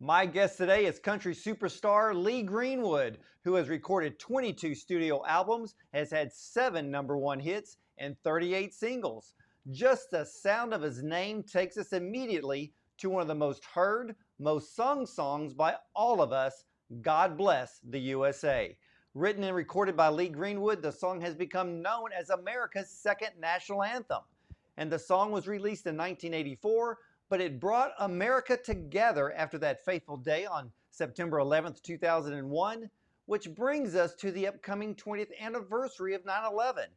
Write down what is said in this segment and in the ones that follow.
My guest today is country superstar Lee Greenwood, who has recorded 22 studio albums, has had 7 number 1 hits, and 38 singles. Just the sound of his name takes us immediately to one of the most heard, most sung songs by all of us, God Bless the USA. Written and recorded by Lee Greenwood, the song has become known as America's second national anthem. And the song was released in 1984, but it brought America together after that fateful day on September 11th, 2001, which brings us to the upcoming 20th anniversary of 9/11.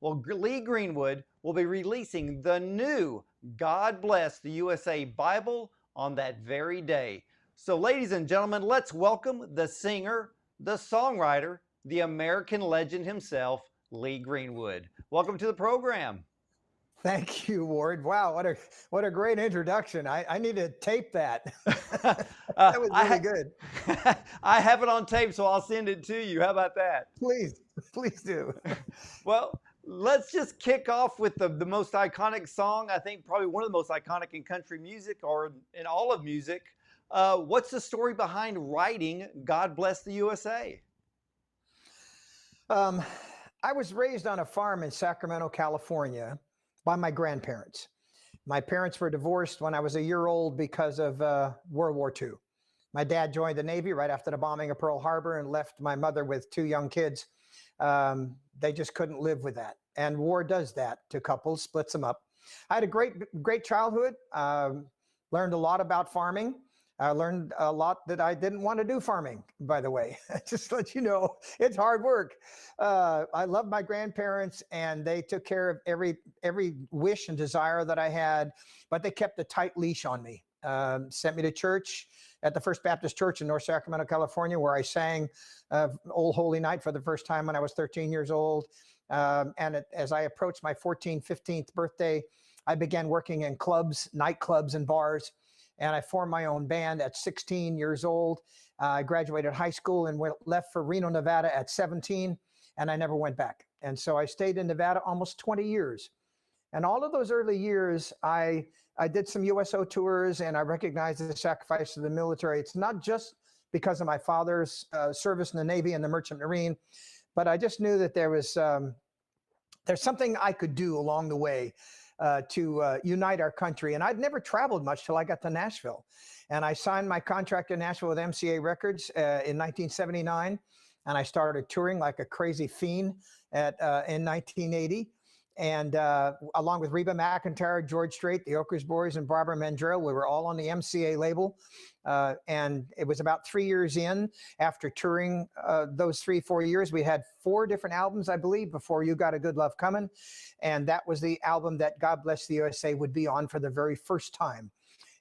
Well, Lee Greenwood will be releasing the new God Bless the USA Bible on that very day. So, ladies and gentlemen, let's welcome the singer, the songwriter, the American legend himself, Lee Greenwood. Welcome to the program. Thank you, Ward. Wow, what a great introduction. I need to tape that. That was really good. I have it on tape, so I'll send it to you. How about that? Please do. Well, let's just kick off with the most iconic song, I think probably one of the most iconic in country music or in all of music. What's the story behind writing God Bless the USA? I was raised on a farm in Sacramento, California, by my grandparents. My parents were divorced when I was a year old because of World War II. My dad joined the Navy right after the bombing of Pearl Harbor and left my mother with 2 young kids. They just couldn't live with that. And war does that to couples, splits them up. I had a great childhood, learned a lot about farming. I learned a lot that I didn't want to do farming, by the way. Just to let you know, it's hard work. I love my grandparents, and they took care of every wish and desire that I had, but they kept a tight leash on me. Sent me to church at the First Baptist Church in North Sacramento, California, where I sang Old Holy Night for the first time when I was 13 years old. As I approached my 14th, 15th birthday, I began working in clubs, nightclubs and bars. And I formed my own band at 16 years old. I graduated high school and left for Reno, Nevada at 17, and I never went back. And so I stayed in Nevada almost 20 years. And all of those early years, I did some U.S.A tours, and I recognized the sacrifice of the military. It's not just because of my father's service in the Navy and the Merchant Marine, but I just knew that there's something I could do along the way to unite our country. And I'd never traveled much till I got to Nashville. And I signed my contract in Nashville with MCA Records in 1979. And I started touring like a crazy fiend in 1980. And along with Reba McEntire, George Strait, the Oakers Boys, and Barbara Mandrell, we were all on the MCA label. And it was about 3 years in after touring those 3-4 years. We had 4 different albums, I believe, before You Got a Good Love Coming. And that was the album that God Bless the USA would be on for the very first time.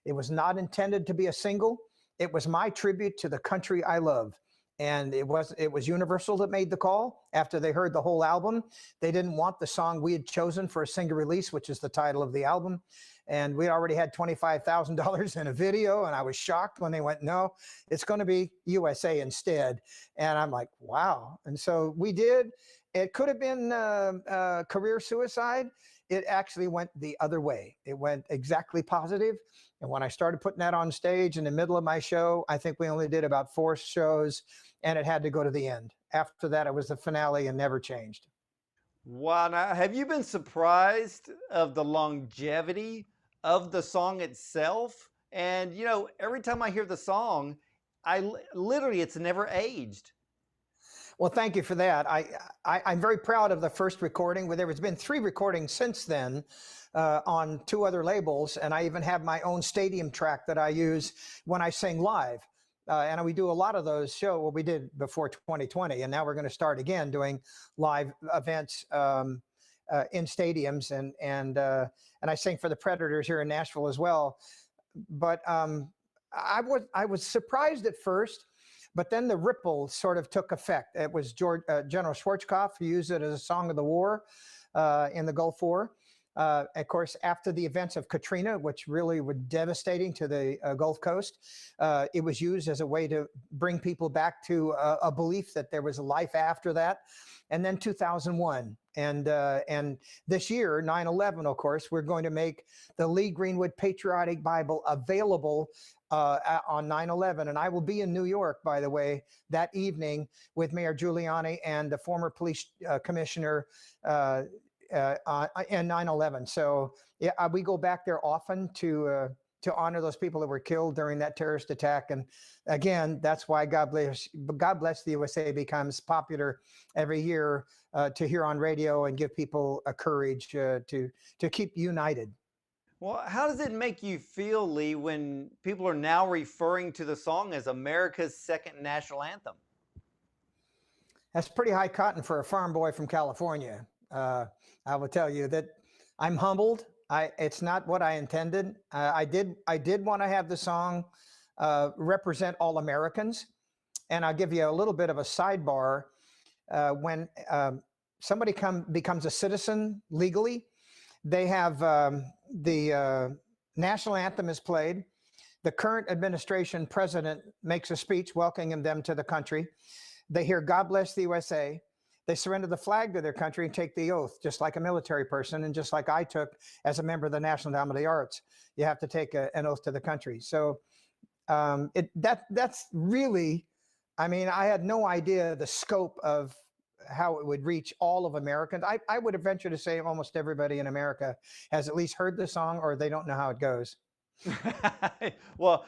It was not intended to be a single. It was my tribute to the country I love. And it was Universal that made the call after they heard the whole album. They didn't want the song we had chosen for a single release, which is the title of the album. And we already had $25,000 in a video. And I was shocked when they went, no, it's going to be USA instead. And I'm like, wow. And so we did. It could have been career suicide. It actually went the other way. It went exactly positive. And when I started putting that on stage in the middle of my show, I think we only did about 4 shows, and it had to go to the end. After that, it was the finale and never changed. Wow. Now, have you been surprised of the longevity of the song itself? And, you know, every time I hear the song, literally, it's never aged. Well, thank you for that. I'm very proud of the first recording. There has been 3 recordings since then on 2 other labels, and I even have my own stadium track that I use when I sing live. And we do a lot of those shows. Well, we did before 2020, and now we're going to start again doing live events in stadiums, and I sing for the Predators here in Nashville as well. But I was surprised at first. But then the ripple sort of took effect. It was General Schwarzkopf who used it as a song of the war in the Gulf War. Of course, after the events of Katrina, which really were devastating to the Gulf Coast, it was used as a way to bring people back to a belief that there was a life after that. And then 2001. And this year, 9/11, of course, we're going to make the Lee Greenwood Patriotic Bible available on 9/11. And I will be in New York, by the way, that evening with Mayor Giuliani and the former police commissioner and 9/11. So yeah, we go back there often to honor those people that were killed during that terrorist attack. And again, that's why God bless the USA becomes popular every year to hear on radio and give people a courage to keep united. Well, how does it make you feel, Lee, when people are now referring to the song as America's second national anthem? That's pretty high cotton for a farm boy from California. I will tell you that I'm humbled. It's not what I intended. I did want to have the song represent all Americans, and I'll give you a little bit of a sidebar. When somebody becomes a citizen legally, they have the national anthem is played. The current administration president makes a speech welcoming them to the country. They hear "God bless the USA." They surrender the flag to their country and take the oath, just like a military person, and just like I took as a member of the National Endowment of the Arts. You have to take an oath to the country. So that's really, I mean, I had no idea the scope of how it would reach all of Americans. I would venture to say almost everybody in America has at least heard the song, or they don't know how it goes. Well,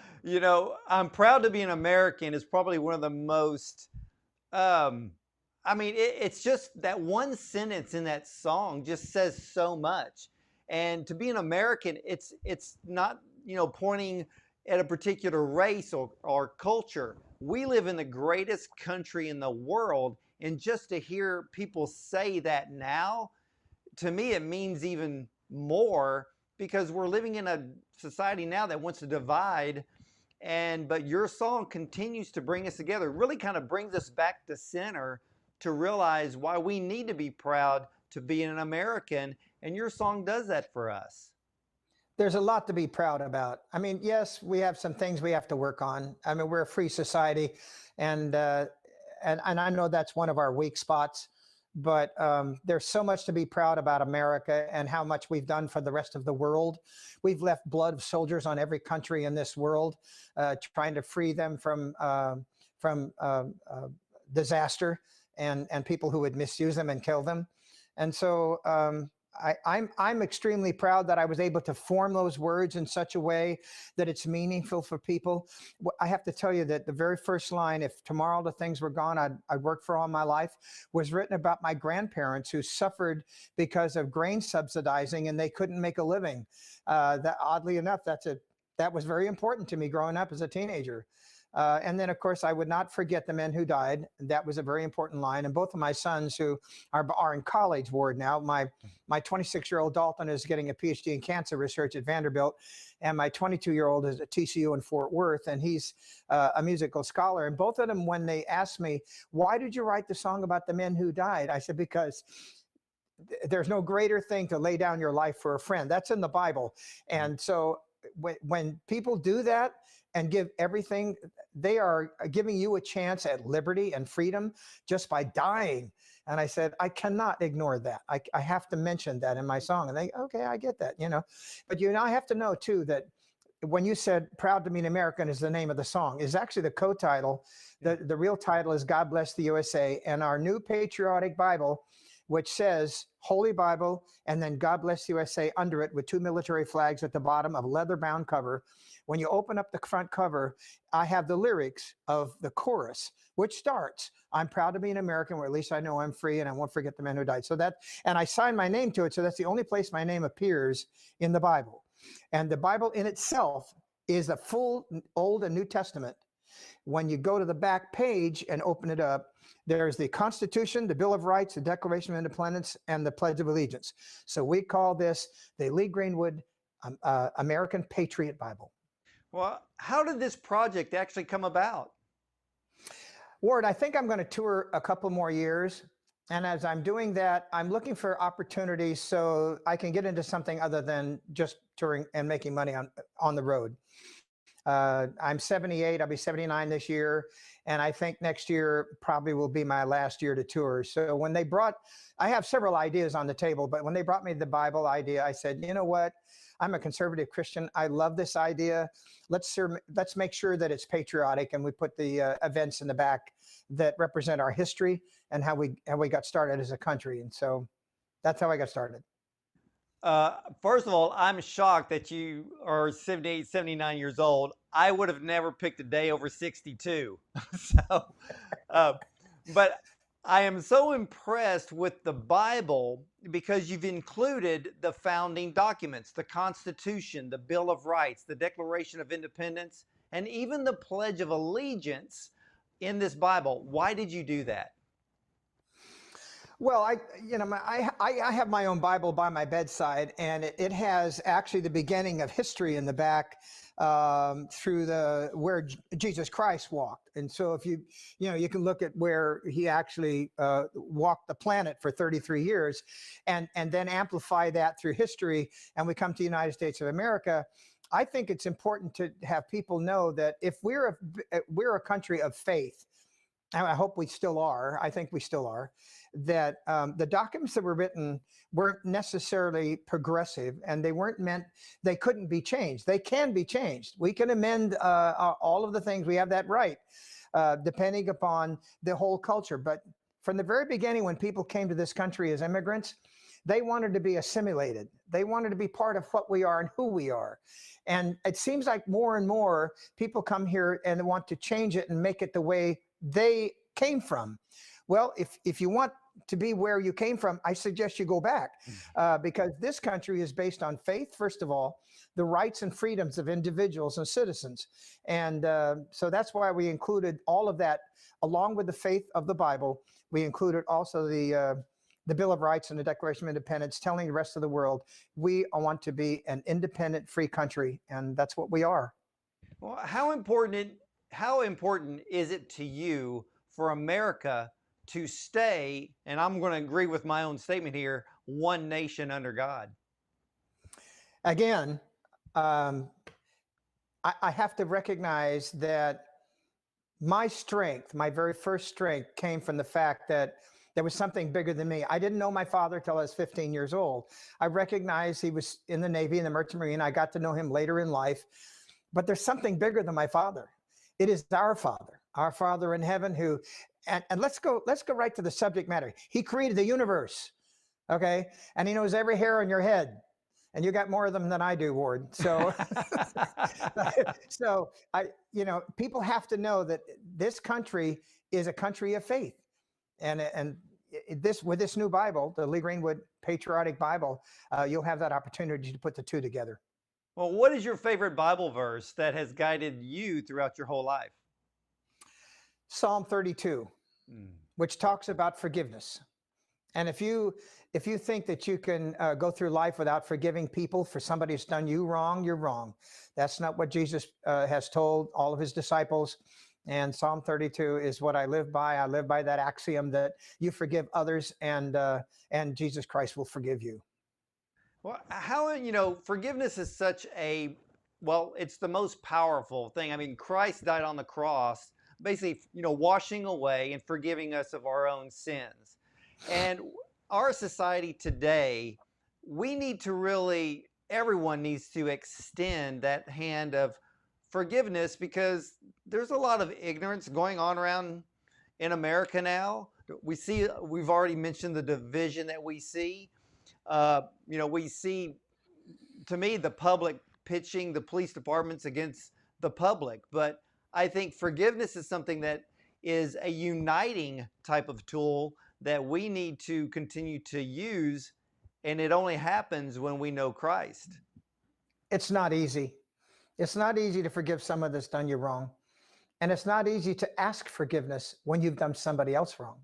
I'm proud to be an American is probably one of the most um, I mean, it's just that one sentence in that song just says so much. And to be an American, it's not pointing at a particular race or culture. We live in the greatest country in the world, and just to hear people say that now, to me, it means even more because we're living in a society now that wants to divide. And but your song continues to bring us together, really kind of brings us back to center to realize why we need to be proud to be an American. And your song does that for us. There's a lot to be proud about. I mean, yes, we have some things we have to work on. I mean, we're a free society, and and I know that's one of our weak spots. But there's so much to be proud about America and how much we've done for the rest of the world. We've left blood of soldiers on every country in this world, trying to free them from disaster and people who would misuse them and kill them. And so I'm extremely proud that I was able to form those words in such a way that it's meaningful for people. I have to tell you that the very first line, "If tomorrow the things were gone, I'd work for all my life," was written about my grandparents who suffered because of grain subsidizing and they couldn't make a living. That oddly enough, that was very important to me growing up as a teenager. And then, of course, I would not forget the men who died. That was a very important line. And both of my sons, who are in college, Ward, now. My 26-year-old Dalton is getting a PhD in cancer research at Vanderbilt, and my 22-year-old is at TCU in Fort Worth, and he's a musical scholar. And both of them, when they asked me, "Why did you write the song about the men who died?" I said, "Because there's no greater thing to lay down your life for a friend." That's in the Bible. And so when people do that and give everything, they are giving you a chance at liberty and freedom just by dying. And I said, I cannot ignore that. I have to mention that in my song. And they, okay, I get that. But I have to know too that when you said "Proud to be an American" is the name of the song, is actually the co-title. The real title is "God Bless the USA." And our new patriotic Bible, which says Holy Bible, and then "God Bless the USA" under it with two military flags at the bottom of a leather-bound cover. When you open up the front cover, I have the lyrics of the chorus, which starts, "I'm proud to be an American, where at least I know I'm free, and I won't forget the men who died." So and I signed my name to it, so that's the only place my name appears in the Bible. And the Bible in itself is the full Old and New Testament. When you go to the back page and open it up, there's the Constitution, the Bill of Rights, the Declaration of Independence, and the Pledge of Allegiance. So we call this the Lee Greenwood American Patriot Bible. Well, how did this project actually come about? Ward, I think I'm going to tour a couple more years. And as I'm doing that, I'm looking for opportunities so I can get into something other than just touring and making money on the road. I'm 78. I'll be 79 this year, and I think next year probably will be my last year to tour. So when they brought, I have several ideas on the table, but when they brought me the Bible idea, I said, you know what? I'm a conservative Christian. I love this idea. Let's make sure that it's patriotic, and we put the events in the back that represent our history and how we got started as a country. And so that's how I got started. First of all, I'm shocked that you are 78, 79 years old. I would have never picked a day over 62. so, uh, but I am so impressed with the Bible because you've included the founding documents, the Constitution, the Bill of Rights, the Declaration of Independence, and even the Pledge of Allegiance in this Bible. Why did you do that? Well, I have my own Bible by my bedside, and it has actually the beginning of history in the back, through the where Jesus Christ walked. And so if you can look at where he actually walked the planet for 33 years, and then amplify that through history, and we come to the United States of America. I think it's important to have people know that if we're a country of faith, and I hope we still are. I think we still are. That the documents that were written weren't necessarily progressive, and they weren't meant. They couldn't be changed. They can be changed. We can amend all of the things. We have that right, depending upon the whole culture. But from the very beginning, when people came to this country as immigrants, they wanted to be assimilated. They wanted to be part of what we are and who we are. And it seems like more and more people come here and want to change it and make it the way they came from. Well, if you want to be where you came from, I suggest you go back, because this country is based on faith, first of all, the rights and freedoms of individuals and citizens. And so that's why we included all of that along with the faith of the Bible. We included also the Bill of Rights and the Declaration of Independence, telling the rest of the world we want to be an independent, free country, and that's what we are. Well, how important is it to you for America to stay, and I'm going to agree with my own statement here, one nation under God? Again, um, I have to recognize that my strength, my very first strength, came from the fact that there was something bigger than me. I didn't know my father till I was 15 years old. I recognized he was in the Navy, in the Merchant Marine. I got to know him later in life. But there's something bigger than my father. It is our Father in heaven, who, and let's go right to the subject matter. He created the universe, okay? And he knows every hair on your head. And you got more of them than I do, Ward. So, so people have to know that this country is a country of faith, and this, with this new Bible, the Lee Greenwood Patriotic Bible, you'll have that opportunity to put the two together. Well, what is your favorite Bible verse that has guided you throughout your whole life? Psalm 32, which talks about forgiveness. And if you think that you can go through life without forgiving people for somebody who's done you wrong, you're wrong. That's not what Jesus has told all of his disciples. And Psalm 32 is what I live by. I live by that axiom that you forgive others, and Jesus Christ will forgive you. Well, forgiveness is it's the most powerful thing. I mean, Christ died on the cross, basically, washing away and forgiving us of our own sins. And our society today, everyone needs to extend that hand of forgiveness, because there's a lot of ignorance going on around in America now. We've already mentioned the division that we see. We see, to me, the public pitching the police departments against the public. But I think forgiveness is something that is a uniting type of tool that we need to continue to use. And it only happens when we know Christ. It's not easy. It's not easy to forgive someone that's done you wrong. And it's not easy to ask forgiveness when you've done somebody else wrong.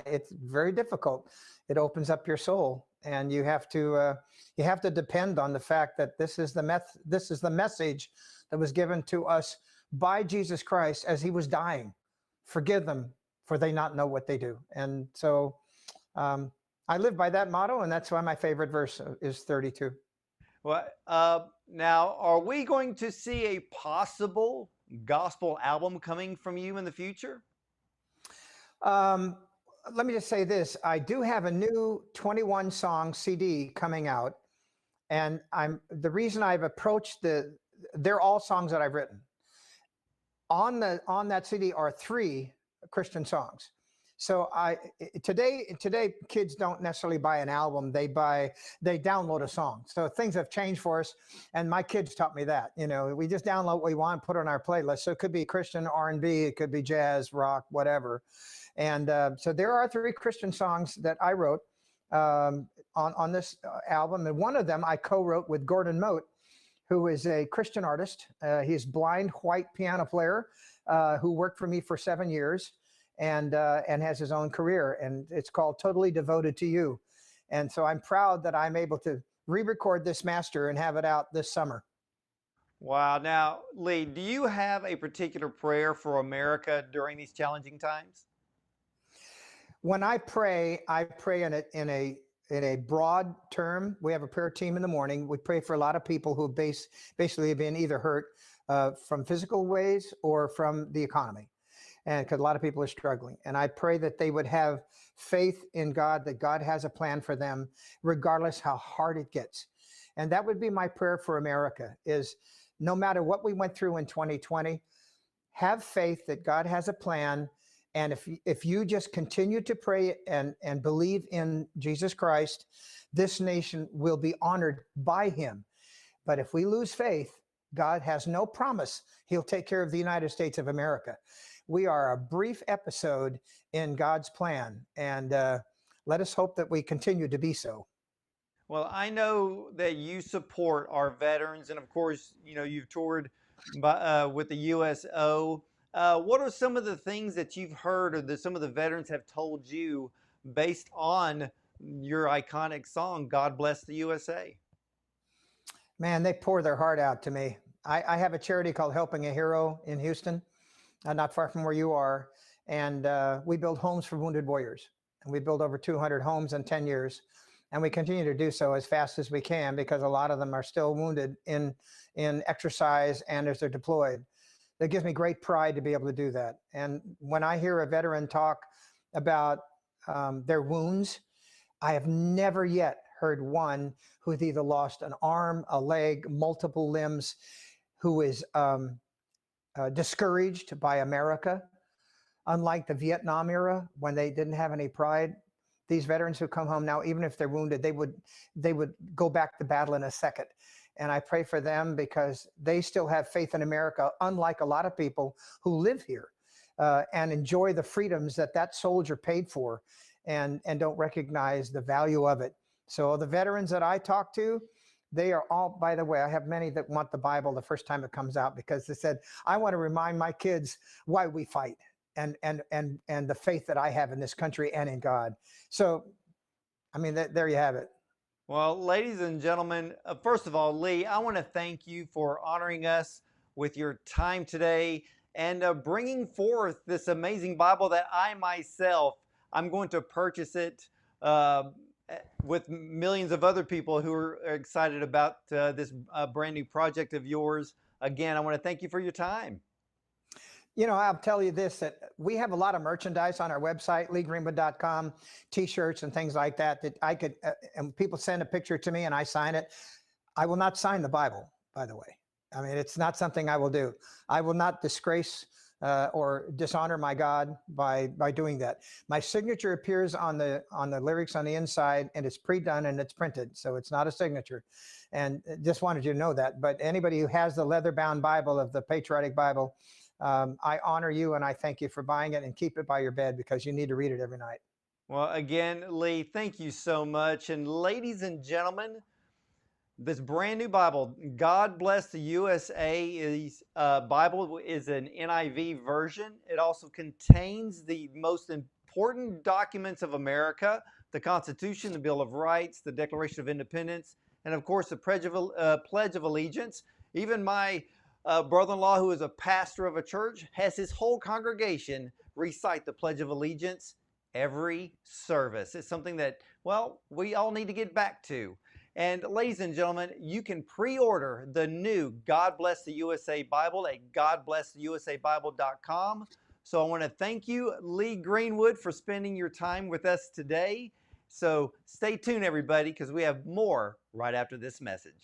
It's very difficult. It opens up your soul, and you have to depend on the fact that this is the message that was given to us by Jesus Christ as he was dying. Forgive them, for they not know what they do. And so Um, I live by that motto, and that's why my favorite verse is 32. Well, now, are we going to see a possible gospel album coming from you in the future? Um, Let me just say this: I do have a new 21 song CD coming out, and I'm the reason I've approached they're all songs that I've written. On that CD are three Christian songs. So today kids don't necessarily buy an album, they download a song. So things have changed for us, and my kids taught me that. We just download what we want, put it on our playlist. So it could be Christian, R&B, it could be jazz, rock, whatever. And so there are three Christian songs that I wrote on this album, and one of them I co-wrote with Gordon Mote, who is a Christian artist. He's blind, white piano player who worked for me for 7 years and has his own career. And it's called Totally Devoted to You. And so I'm proud that I'm able to re-record this master and have it out this summer. Wow. Now, Lee, do you have a particular prayer for America during these challenging times? When I pray in a broad term. We have a prayer team in the morning. We pray for a lot of people who basically have been either hurt from physical ways or from the economy, and because a lot of people are struggling. And I pray that they would have faith in God, that God has a plan for them, regardless how hard it gets. And that would be my prayer for America: is no matter what we went through in 2020, have faith that God has a plan. And if you just continue to pray and believe in Jesus Christ, this nation will be honored by him. But if we lose faith, God has no promise he'll take care of the United States of America. We are a brief episode in God's plan, and let us hope that we continue to be so. Well, I know that you support our veterans, and of course, you've toured with the U.S.O. What are some of the things that you've heard or that some of the veterans have told you based on your iconic song, God Bless the USA? Man, they pour their heart out to me. I have a charity called Helping a Hero in Houston, not far from where you are. And we build homes for wounded warriors. And we build over 200 homes in 10 years. And we continue to do so as fast as we can, because a lot of them are still wounded in exercise and as they're deployed. That gives me great pride to be able to do that. And when I hear a veteran talk about their wounds, I have never yet heard one who's either lost an arm, a leg, multiple limbs, who is discouraged by America. Unlike the Vietnam era, when they didn't have any pride, these veterans who come home now, even if they're wounded, they would go back to battle in a second. And I pray for them because they still have faith in America, unlike a lot of people who live here and enjoy the freedoms that soldier paid for, and don't recognize the value of it. So the veterans that I talk to, they are all, by the way, I have many that want the Bible the first time it comes out, because they said, I want to remind my kids why we fight and the faith that I have in this country and in God. So, I mean, there you have it. Well, ladies and gentlemen, first of all, Lee, I want to thank you for honoring us with your time today and bringing forth this amazing Bible that I myself, I'm going to purchase it with millions of other people who are excited about this brand new project of yours. Again, I want to thank you for your time. I'll tell you this, that we have a lot of merchandise on our website, leegreenwood.com, t-shirts and things like that I could, and people send a picture to me and I sign it. I will not sign the Bible, by the way. I mean, it's not something I will do. I will not disgrace or dishonor my God by doing that. My signature appears on the lyrics on the inside, and it's pre-done and it's printed, so it's not a signature. And just wanted you to know that. But anybody who has the leather-bound Bible of the Patriotic Bible, I honor you and I thank you for buying it, and keep it by your bed because you need to read it every night. Well, again, Lee, thank you so much. And ladies and gentlemen, this brand new Bible, God Bless the USA, Bible is an NIV version. It also contains the most important documents of America: the Constitution, the Bill of Rights, the Declaration of Independence, and of course the Pledge of Allegiance. Even my brother-in-law, who is a pastor of a church, has his whole congregation recite the Pledge of Allegiance every service. It's something that, well, we all need to get back to. And ladies and gentlemen, you can pre-order the new God Bless the USA Bible at godblesstheusabible.com. So I want to thank you, Lee Greenwood, for spending your time with us today. So stay tuned, everybody, because we have more right after this message.